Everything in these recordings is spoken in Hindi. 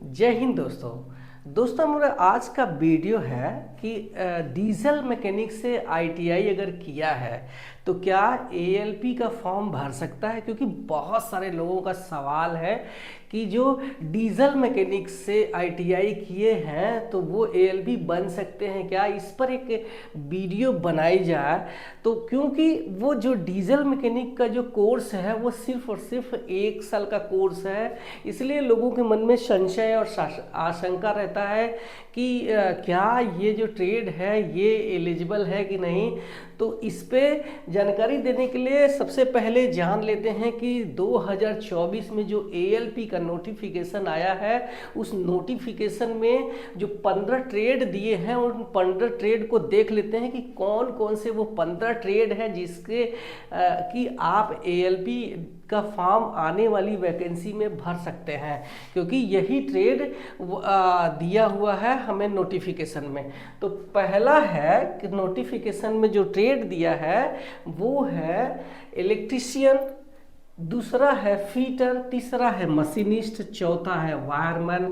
जय हिंद दोस्तों मेरा आज का वीडियो है कि डीजल मैकेनिक से आईटीआई अगर किया है तो क्या एएलपी का फॉर्म भर सकता है। क्योंकि बहुत सारे लोगों का सवाल है कि जो डीजल मैकेनिक से आईटीआई किए हैं तो वो एएलपी बन सकते हैं क्या, इस पर एक वीडियो बनाई जाए। तो क्योंकि वो जो डीजल मैकेनिक का जो कोर्स है वो सिर्फ और सिर्फ 1 साल का कोर्स है, इसलिए लोगों के मन में संशय और आशंका रहता है कि क्या ये जो ट्रेड है ये एलिजिबल है कि नहीं। तो इस पे जानकारी देने के लिए सबसे पहले जान लेते हैं कि 2024 में जो एएलपी का नोटिफिकेशन आया है उस नोटिफिकेशन में जो 15 ट्रेड दिए हैं उन 15 ट्रेड को देख लेते हैं कि कौन कौन से वो 15 ट्रेड हैं जिसके कि आप एएलपी का फॉर्म आने वाली वैकेंसी में भर सकते हैं, क्योंकि यही ट्रेड दिया हुआ है हमें नोटिफिकेशन में। तो पहला है कि नोटिफिकेशन में जो ट्रेड दिया है वो है इलेक्ट्रीशियन, दूसरा है फीटर, तीसरा है मशीनिस्ट, चौथा है वायरमैन,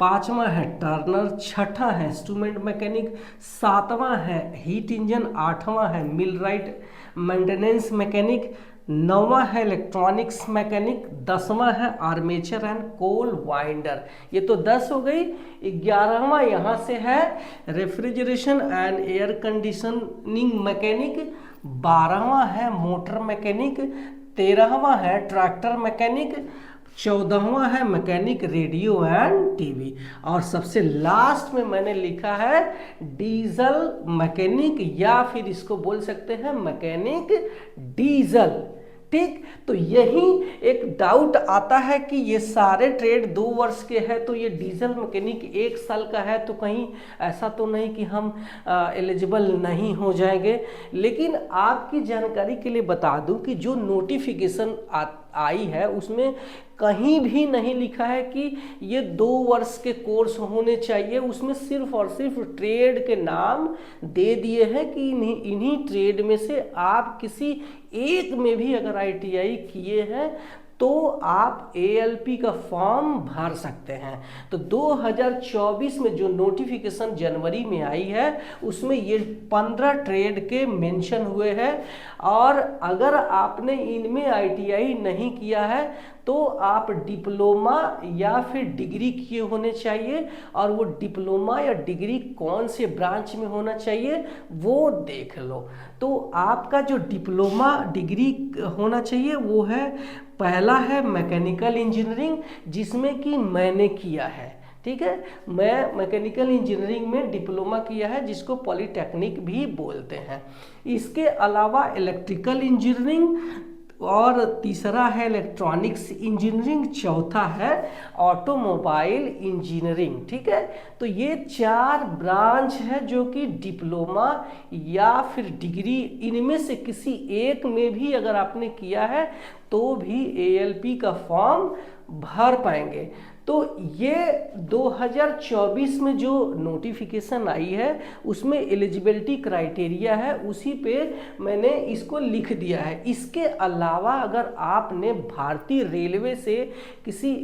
पांचवा है टर्नर, छठा है इंस्ट्रूमेंट मैकेनिक, सातवां है हीट इंजन, आठवां है मिलराइट मेंटेनेंस मैकेनिक, नौवां है इलेक्ट्रॉनिक्स मैकेनिक, 10वां है आर्मेचर एंड कोल वाइंडर। ये तो 10 हो गई। 11वां यहाँ से है refrigeration and air conditioning mechanic, 12वां है मोटर मैकेनिक, 13वां है ट्रैक्टर मैकेनिक, 14वां है मैकेनिक रेडियो एंड टीवी, और सबसे लास्ट में मैंने लिखा है डीजल मैकेनिक, या फिर इसको बोल सकते हैं मैकेनिक डीजल। ठीक, तो यही एक डाउट आता है कि ये सारे ट्रेड 2 वर्ष के हैं तो ये डीजल मैकेनिक 1 साल का है, तो कहीं ऐसा तो नहीं कि हम एलिजिबल नहीं हो जाएंगे। लेकिन आपकी जानकारी के लिए बता दूं कि जो नोटिफिकेशन आई है उसमें कहीं भी नहीं लिखा है कि ये 2 वर्ष के कोर्स होने चाहिए। उसमें सिर्फ और सिर्फ ट्रेड के नाम दे दिए हैं कि इन्हीं ट्रेड में से आप किसी एक में भी अगर आईटीआई किए हैं तो आप एएलपी का फॉर्म भर सकते हैं। तो 2024 में जो नोटिफिकेशन जनवरी में आई है उसमें ये 15 ट्रेड के मेंशन हुए हैं, और अगर आपने इनमें आईटीआई नहीं किया है तो आप डिप्लोमा या फिर डिग्री किए होने चाहिए, और वो डिप्लोमा या डिग्री कौन से ब्रांच में होना चाहिए वो देख लो। तो आपका जो डिप्लोमा डिग्री होना चाहिए वो है, पहला है मैकेनिकल इंजीनियरिंग जिसमें कि मैंने किया है। ठीक है, मैं मैकेनिकल इंजीनियरिंग में डिप्लोमा किया है जिसको पॉलीटेक्निक भी बोलते हैं। इसके अलावा इलेक्ट्रिकल इंजीनियरिंग, और तीसरा है इलेक्ट्रॉनिक्स इंजीनियरिंग, चौथा है ऑटोमोबाइल इंजीनियरिंग। ठीक है, तो ये 4 ब्रांच है जो कि डिप्लोमा या फिर डिग्री इनमें से किसी एक में भी अगर आपने किया है तो भी एएलपी का फॉर्म भर पाएंगे। तो ये 2024 में जो नोटिफिकेशन आई है उसमें एलिजिबिलिटी क्राइटेरिया है, उसी पे मैंने इसको लिख दिया है। इसके अलावा अगर आपने भारतीय रेलवे से किसी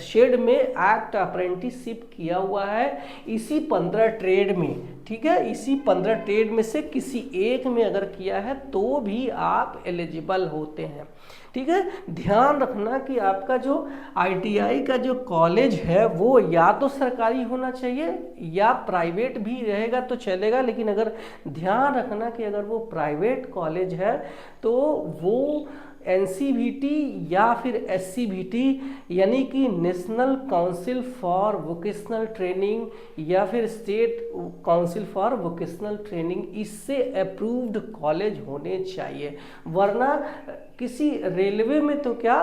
शेड में एक्ट अप्रेंटिसशिप किया हुआ है इसी 15 ट्रेड में, ठीक है, इसी 15 ट्रेड में से किसी एक में अगर किया है तो भी आप एलिजिबल होते हैं। ठीक है, ध्यान रखना कि आपका जो आईटीआई का जो कॉलेज है वो या तो सरकारी होना चाहिए या प्राइवेट भी रहेगा तो चलेगा, लेकिन अगर ध्यान रखना कि अगर वो प्राइवेट कॉलेज है तो वो एनसीवीटी या फिर एससीवीटी यानी कि national council for vocational training या फिर state council for vocational training, इससे अप्रूव्ड कॉलेज होने चाहिए। वरना किसी रेलवे में तो क्या,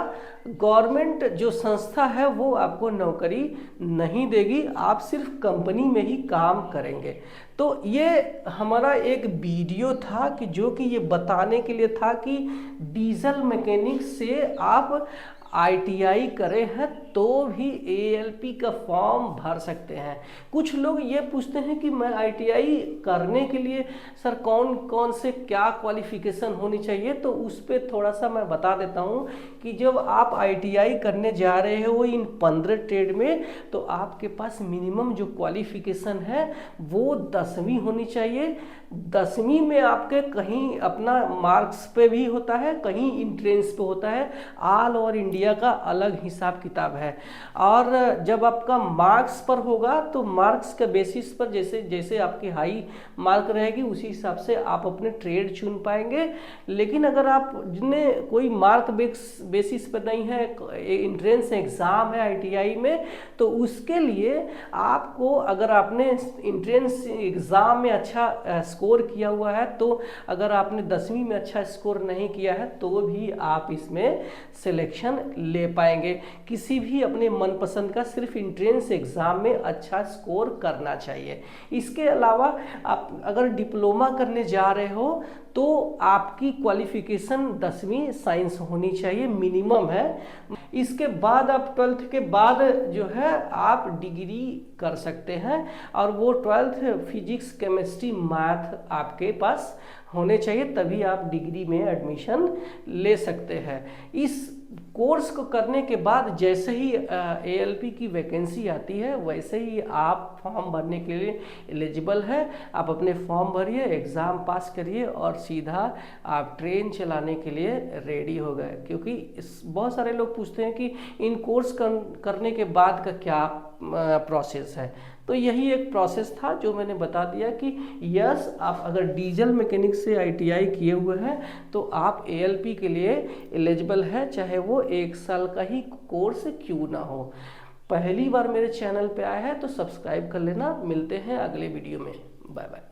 गवर्नमेंट जो संस्था है वो आपको नौकरी नहीं देगी, आप सिर्फ कंपनी में ही काम करेंगे। तो ये हमारा एक वीडियो था कि जो कि ये बताने के लिए था कि डीजल मैकेनिक से आप आईटीआई करे हैं तो भी एएलपी का फॉर्म भर सकते हैं। कुछ लोग ये पूछते हैं कि मैं आईटीआई करने के लिए सर कौन कौन से क्या क्वालिफिकेशन होनी चाहिए, तो उस पर थोड़ा सा मैं बता देता हूँ कि जब आप आईटीआई करने जा रहे हो इन 15 ट्रेड में, तो आपके पास मिनिमम जो क्वालिफिकेशन है वो 10वीं होनी चाहिए। 10वीं में आपके कहीं अपना मार्क्स पे भी होता है, कहीं इंट्रेंस पे होता है, ऑल ओवर इंडिया का अलग हिसाब किताब है। और जब आपका मार्क्स पर होगा तो मार्क्स के बेसिस पर जैसे जैसे आपकी हाई मार्क रहेगी उसी हिसाब से आप अपने ट्रेड चुन पाएंगे। लेकिन अगर आप जिन्हें कोई मार्क बेसिस पर नहीं है, इंट्रेंस एग्ज़ाम है आईटीआई में, तो उसके लिए आपको अगर आपने इंट्रेंस एग्ज़ाम में अच्छा स्कोर किया हुआ है, तो अगर आपने 10वीं में अच्छा स्कोर नहीं किया है तो भी आप इसमें सिलेक्शन ले पाएंगे। किसी भी अपने मनपसंद का सिर्फ इंट्रेंस एग्ज़ाम में अच्छा स्कोर करना चाहिए। इसके अलावा आप अगर डिप्लोमा करने जा रहे हो तो आपकी क्वालिफिकेशन 10वीं साइंस होनी चाहिए, मिनिमम है। इसके बाद आप 12th के बाद जो है आप डिग्री कर सकते हैं, और वो 12th फिजिक्स केमिस्ट्री मैथ आपके पास होने चाहिए, तभी आप डिग्री में एडमिशन ले सकते हैं। इस कोर्स को करने के बाद जैसे ही एएलपी की वैकेंसी आती है वैसे ही आप फॉर्म भरने के लिए एलिजिबल है। आप अपने फॉर्म भरिए, एग्ज़ाम पास करिए और सीधा आप ट्रेन चलाने के लिए रेडी हो गए। क्योंकि बहुत सारे लोग पूछते हैं कि इन कोर्स करने के बाद का क्या प्रोसेस है, तो यही एक प्रोसेस था जो मैंने बता दिया कि यस, आप अगर डीजल मैकेनिक से आईटीआई किए हुए हैं तो आप एएलपी के लिए एलिजिबल है, चाहे वो 1 साल का ही कोर्स क्यों ना हो। पहली बार मेरे चैनल पे आया है तो सब्सक्राइब कर लेना। मिलते हैं अगले वीडियो में। Bye bye.